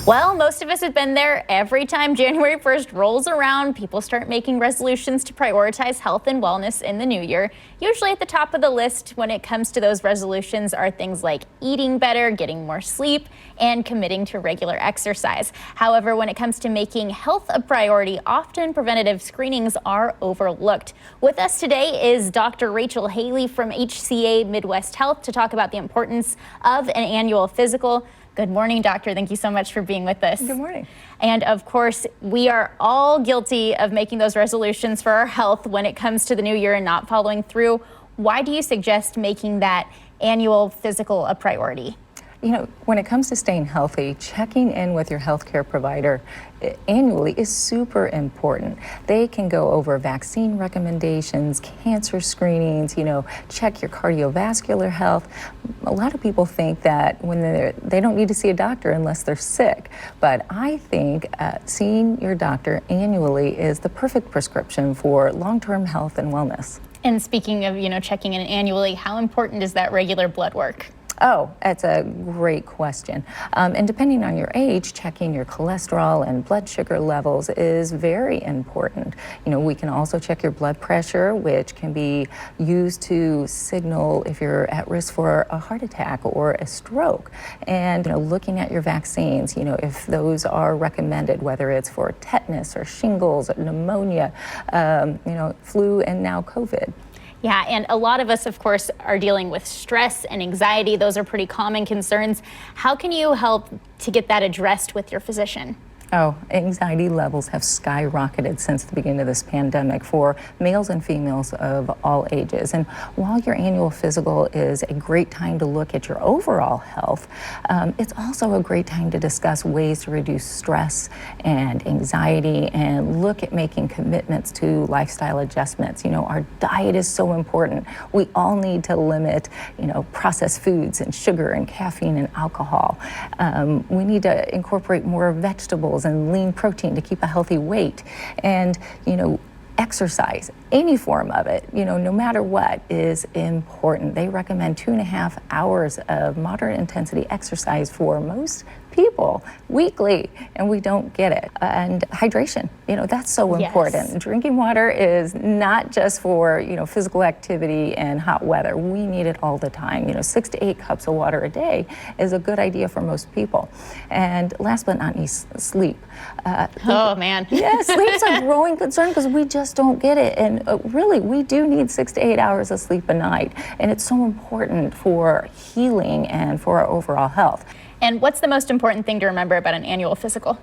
Well, most of us have been there. Every time January 1st rolls around, people start making resolutions to prioritize health and wellness in the new year. Usually at the top of the list when it comes to those resolutions are things like eating better, getting more sleep, and committing to regular exercise. However, when it comes to making health a priority, often preventative screenings are overlooked. With us today is Dr. Rachel Haley from HCA Midwest Health to talk about the importance of an annual physical. Good morning, doctor. Thank you so much for being with us. Good morning. And of course, we are all guilty of making those resolutions for our health when it comes to the new year and not following through. Why do you suggest making that annual physical a priority? You know, when it comes to staying healthy, checking in with your healthcare provider annually is super important. They can go over vaccine recommendations, cancer screenings, check your cardiovascular health. A lot of people think that when they don't need to see a doctor unless they're sick. But I think seeing your doctor annually is the perfect prescription for long-term health and wellness. And speaking of, checking in annually, how important is that regular blood work? Oh, that's a great question. And depending on your age, checking your cholesterol and blood sugar levels is very important. We can also check your blood pressure, which can be used to signal if you're at risk for a heart attack or a stroke. And looking at your vaccines, if those are recommended, whether it's for tetanus or shingles, or pneumonia, flu, and now COVID. Yeah, and a lot of us, of course, are dealing with stress and anxiety. Those are pretty common concerns. How can you help to get that addressed with your physician? Oh, anxiety levels have skyrocketed since the beginning of this pandemic for males and females of all ages. And while your annual physical is a great time to look at your overall health, it's also a great time to discuss ways to reduce stress and anxiety and look at making commitments to lifestyle adjustments. Our diet is so important. We all need to limit, processed foods and sugar and caffeine and alcohol. We need to incorporate more vegetables and lean protein to keep a healthy weight. And, exercise, any form of it, no matter what, is important. They recommend 2.5 hours of moderate intensity exercise for most people weekly, and we don't get it. And hydration, that's so important. Yes. Drinking water is not just for, physical activity and hot weather. We need it all the time. 6 to 8 cups of water a day is a good idea for most people. And last but not least, sleep. Oh, man. Yeah, sleep's a growing concern because we just don't get it. And really, we do need 6 to 8 hours of sleep a night. And it's so important for healing and for our overall health. And what's the most important thing to remember about an annual physical?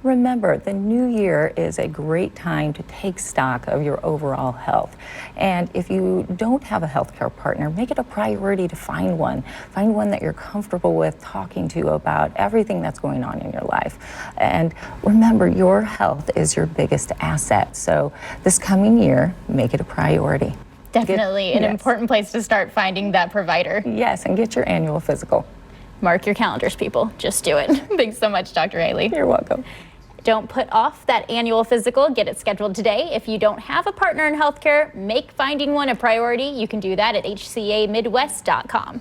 Remember, the new year is a great time to take stock of your overall health. And if you don't have a healthcare partner, make it a priority to find one. Find one that you're comfortable with talking to about everything that's going on in your life. And remember, your health is your biggest asset. So this coming year, make it a priority. Definitely an important place to start finding that provider. Yes, and get your annual physical. Mark your calendars, people. Just do it. Thanks so much, Dr. Haley. You're welcome. Don't put off that annual physical. Get it scheduled today. If you don't have a partner in healthcare, make finding one a priority. You can do that at hcamidwest.com.